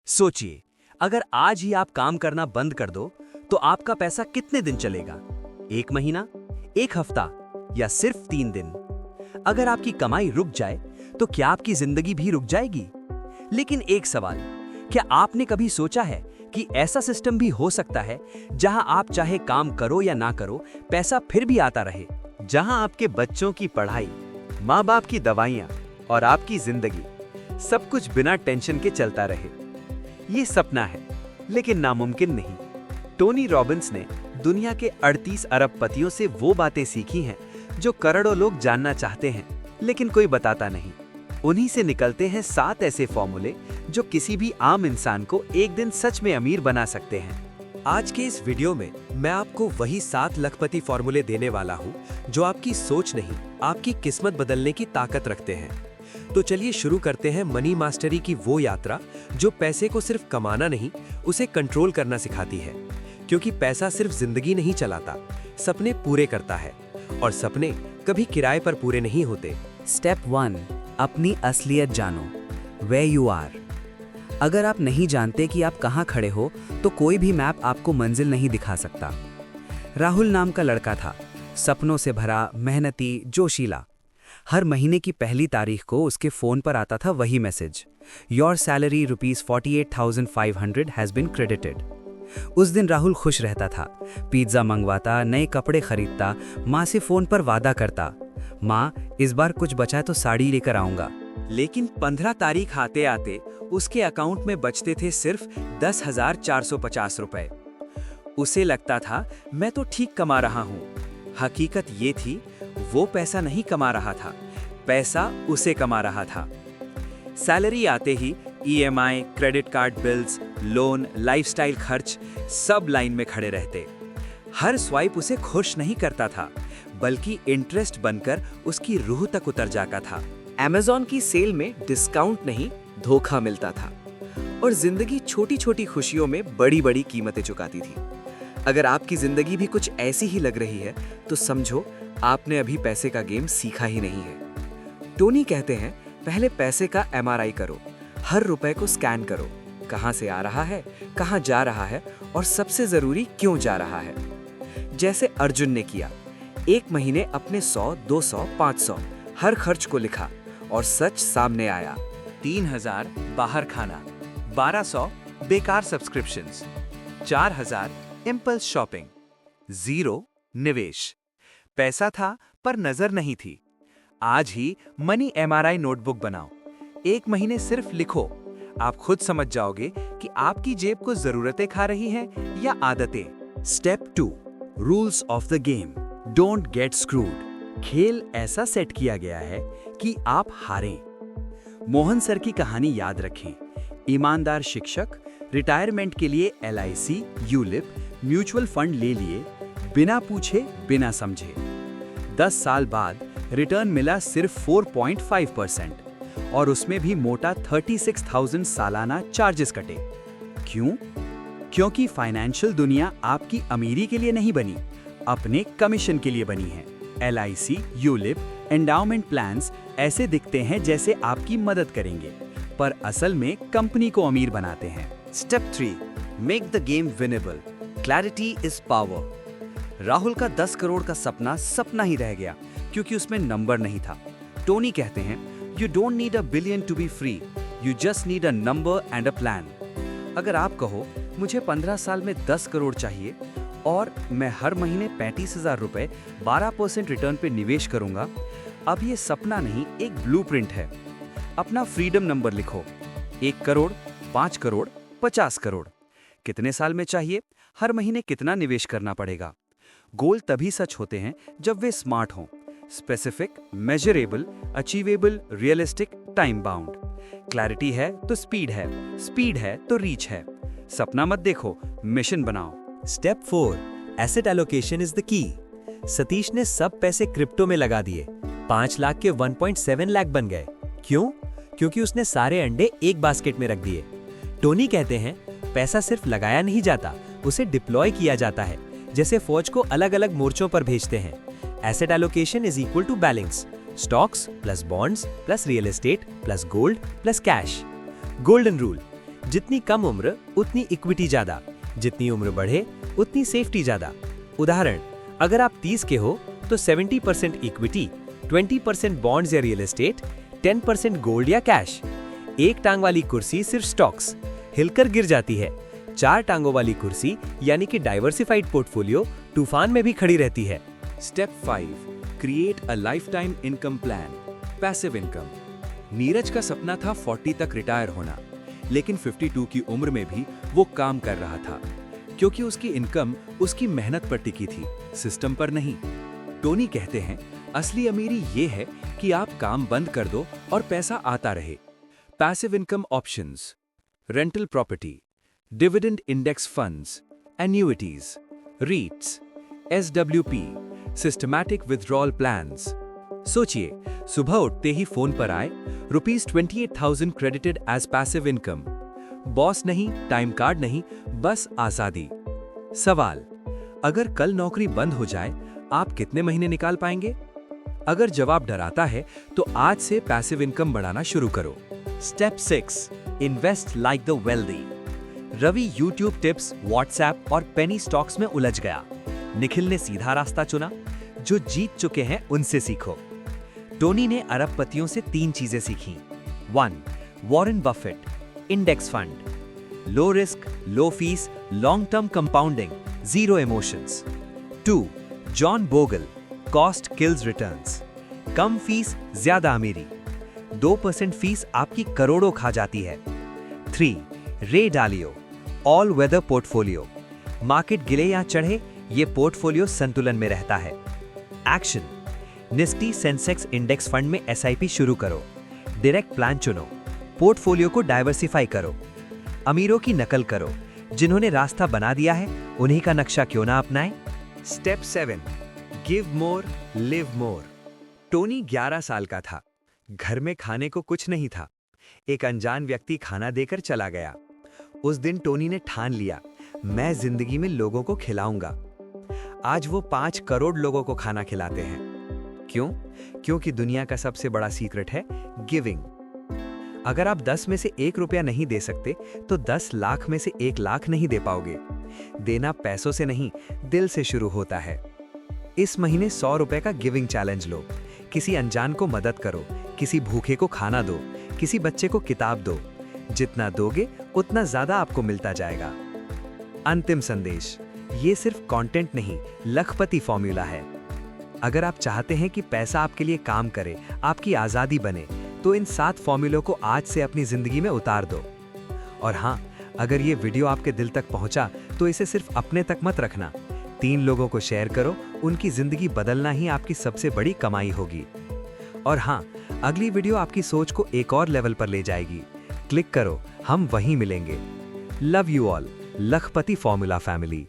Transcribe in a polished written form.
सोचिए, अगर आज ही आप काम करना बंद कर दो तो आपका पैसा कितने दिन चलेगा? 1 महीना, 1 हफ्ता या सिर्फ 3 दिन? अगर आपकी कमाई रुक जाए तो क्या आपकी जिंदगी भी रुक जाएगी? लेकिन एक सवाल, क्या आपने कभी सोचा है कि ऐसा सिस्टम भी हो सकता है जहां आप चाहे काम करो या ना करो, पैसा फिर भी आता रहे? जहां आपके बच्चों की पढ़ाई, माँ बाप की दवाइयाँ और आपकी जिंदगी सब कुछ बिना टेंशन के चलता रहे। ये सपना है, लेकिन नामुमकिन नहीं। टोनी रॉबिन्स ने दुनिया के 38 अरबपतियों से वो बातें सीखी हैं जो करोड़ों लोग जानना चाहते हैं, लेकिन कोई बताता नहीं। उन्हीं से निकलते हैं 7 ऐसे फॉर्मूले जो किसी भी आम इंसान को एक दिन सच में अमीर बना सकते हैं। आज के इस वीडियो में मैं आपको वही 7 लखपति फॉर्मूले देने वाला हूं जो आपकी सोच नहीं, आपकी किस्मत बदलने की ताकत रखते हैं। तो चलिए शुरू करते हैं मनी मास्टरी की वो यात्रा जो पैसे को सिर्फ कमाना नहीं, उसे कंट्रोल करना सिखाती है। क्योंकि पैसा सिर्फ जिंदगी नहीं चलाता, सपने पूरे करता है, और सपने कभी किराए पर पूरे नहीं होते। स्टेप 1, अपनी असलियत जानो। Where you are। अगर आप नहीं जानते कि आप कहाँ खड़े हो तो कोई भी मैप आपको मंजिल नहीं दिखा सकता। राहुल नाम का लड़का था, सपनों से भरा, मेहनती, जोशीला। हर महीने की पहली तारीख को उसके फोन पर आता था वही message, your salary ₹48,500 has been credited. उस दिन राहुल खुश रहता था, पिज्जा मंगवाता, नए कपड़े खरीदता, माँ से फोन पर वादा करता, माँ इस बार कुछ बचा तो साड़ी लेकर आऊंगा। लेकिन 15 तारीख आते आते उसके अकाउंट में बचते थे सिर्फ 10,450 रुपए। उसे लगता था मैं तो ठीक कमा रहा हूँ। हकीकत ये थी, वो पैसा नहीं कमा रहा था, पैसा उसे कमा रहा था। सैलरी आते ही EMI, credit card bills, loan, lifestyle खर्च सब लाइन में खड़े रहते। हर स्वाइप उसे खुश नहीं करता था, बल्कि इंटरेस्ट बनकर उसकी रूह तक उतर जाता था। Amazon की सेल में डिस्काउंट नहीं, धोखा मिलता था, और जिंदगी छोटी छोटी खुशियों में बड़ी बड़ी कीमतें चुकाती थी। अगर आपकी जिंदगी भी कुछ ऐसी ही लग रही है तो समझो आपने अभी पैसे का गेम सीखा ही नहीं है। टोनी कहते हैं, पहले पैसे का MRI करो, हर रुपए को स्कैन करो, कहां से आ रहा है, कहां जा रहा है, और सबसे जरूरी क्यों जा रहा है। जैसे अर्जुन ने किया, 1 महीने अपने 100, 200, 500 हर खर्च को लिखा, और सच सामने आया। 3,000 बाहर खाना, 1,200 बेकार सब्सक्रिप्शंस, 4,000 इम्पल्स शॉपिंग, 0 निवेश। पैसा था पर नजर नहीं थी। आज ही मनी MRI नोटबुक बनाओ, 1 महीने सिर्फ लिखो। आप खुद समझ जाओगे कि आपकी जेब को जरूरतें खा रही हैं या आदतें। Step 2, rules of the game, don't get screwed. खेल ऐसा सेट किया गया है कि आप हारें। मोहन सर की कहानी याद रखें। ईमानदार शिक्षक, रिटायरमेंट के लिए LIC, यूलिप, म्यूचुअल फंड ले लिए, बिना पूछे, बिना समझे। 10 साल बाद रिटर्न मिला सिर्फ 4.5%, और उसमें भी मोटा 36,000 सालाना चार्जेस कटे। क्यों? क्योंकि फाइनेंशियल दुनिया आपकी अमीरी के लिए नहीं बनी, अपने कमीशन के लिए बनी है। LIC, यूलिप, एंडाउमेंट प्लान्स ऐसे दिखते हैं जैसे आपकी मदद करेंगे, पर असल में कंपनी को अमीर बनाते हैं। Step 3, make the game winnable, clarity is power. Rahul का 10 करोड़ का सपना सपना ही रह गया क्योंकि उसमें नंबर नहीं था। टोनी कहते हैं, you don't need a billion to be free, you just need a number and a plan. अगर आप कहो मुझे 15 साल में 10 करोड़ चाहिए और मैं हर महीने 35,000 रुपए 12% रिटर्न पे निवेश करूंगा, अब ये सपना नहीं, एक ब्लूप्रिंट है। अपना फ्रीडम नंबर लिखो, 1 करोड़, 5 करोड़, 50 करोड़। कितने साल में चाहिए, हर महीने कितना निवेश करना पड़ेगा। गोल तभी सच होते हैं जब वे स्मार्ट हों, specific, measurable, achievable, realistic, time bound. Clarity है तो स्पीड है, स्पीड है तो रीच है। सपना मत देखो, मिशन बनाओ। Step 4, asset allocation is the key. Satish ने सब पैसे क्रिप्टो में लगा दिए, 5 लाख के 1.7 लाख बन गए। क्यों? क्योंकि उसने सारे अंडे एक बास्केट में रख दिए। टोनी कहते हैं, पैसा सिर्फ लगाया नहीं जाता, उसे डिप्लॉय किया जाता है, जैसे फौज को अलग अलग मोर्चों पर भेजते हैं। Asset allocation is equal to balance, stocks plus bonds plus real estate plus gold plus cash. Golden rule, जितनी कम उम्र उतनी इक्विटी ज्यादा, जितनी उम्र बढ़े उतनी सेफ्टी ज्यादा। उदाहरण, अगर आप 30 के हो तो 70% इक्विटी, 20% बॉन्ड्स या रियल एस्टेट, 10% गोल्ड या कैश। एक टांग वाली कुर्सी सिर्फ स्टॉक्स, हिलकर गिर जाती है। 4 टांगों वाली कुर्सी यानी कि डाइवर्सिफाइड पोर्टफोलियो तूफान में भी खड़ी रहती है। Step 5, create a life time income plan, passive income. Neeraj का सपना था 40 तक रिटायर होना, लेकिन 52 की उम्र में भी वो काम कर रहा था, क्योंकि उसकी इनकम उसकी मेहनत पर टिकी थी, सिस्टम पर नहीं। टोनी कहते हैं, असली अमीरी ये है कि आप काम बंद कर दो और पैसा आता रहे। Passive income options: rental property, dividend index funds, annuities, REITs, SWP, systematic withdrawal plans. सोचिए, सुबह उठते ही फोन पर आए ₹28,000 credited as passive income. Boss नहीं, टाइम कार्ड नहीं, बस आजादी। सवाल, अगर कल नौकरी बंद हो जाए, आप कितने महीने निकाल पाएंगे? अगर जवाब डराता है तो आज से पैसिव इनकम बढ़ाना शुरू करो। Step 6, invest like the wealthy. Ravi YouTube tips, WhatsApp और पेनी स्टॉक्स में उलझ गया। निखिल ने सीधा रास्ता चुना, जो जीत चुके हैं उनसे सीखो। टोनी ने अरबपतियों से 3 चीजें सीखी। 1, Warren Buffett, index fund, low risk, low fees, long term compounding, zero emotions. 2, John Bogle, cost kills returns, कम फीस ज्यादा अमीरी, 2% फीस आपकी करोड़ों खा जाती है। 3, रे डालियो, ऑल वेदर पोर्टफोलियो, मार्केट गिरे या चढ़े ये पोर्टफोलियो संतुलन में रहता है। Action, Nifty Sensex index fund में SIP शुरू करो, डायरेक्ट प्लान चुनो, पोर्टफोलियो को डाइवर्सिफाई करो, अमीरों की नकल करो, जिन्होंने रास्ता बना दिया है उन्हीं का नक्शा क्यों ना अपनाएं। स्टेप 7, गिव मोर, लिव मोर। टोनी 11 साल का था, घर में खाने को कुछ नहीं था। एक अनजान व्यक्ति खाना देकर चला गया। उस दिन टोनी ने ठान लिया, मैं जिंदगी में लोगों को खिलाऊंगा। आज वो 5 करोड़ लोगों को खाना खिलाते हैं। क्यों? क्योंकि दुनिया का सबसे बड़ा सीक्रेट है गिविंग। अगर आप 10 में से 1 रुपया नहीं दे सकते तो 10 लाख में से 1 लाख नहीं दे पाओगे। देना पैसों से नहीं, दिल से शुरू होता है। इस महीने 100 रुपए का गिविंग चैलेंज लो। किसी अनजान को मदद करो, किसी भूखे को खाना दो, किसी बच्चे को किताब दो। जितना दोगे उतना ज्यादा आपको मिलता जाएगा। अंतिम संदेश, ये सिर्फ कंटेंट नहीं, लखपति फॉर्मूला है। अगर आप चाहते हैं कि पैसा आपके लिए काम करे, आपकी आजादी बने, तो इन 7 फॉर्मूलों को आज से अपनी जिंदगी में उतार दो। और हाँ, अगर ये वीडियो आपके दिल तक पहुंचा तो इसे सिर्फ अपने तक मत रखना, 3 लोगों को शेयर करो। उनकी जिंदगी बदलना ही आपकी सबसे बड़ी कमाई होगी। और हाँ, अगली वीडियो आपकी सोच को एक और लेवल पर ले जाएगी। क्लिक करो, हम वहीं मिलेंगे। Love you all, Lakhpati formula family.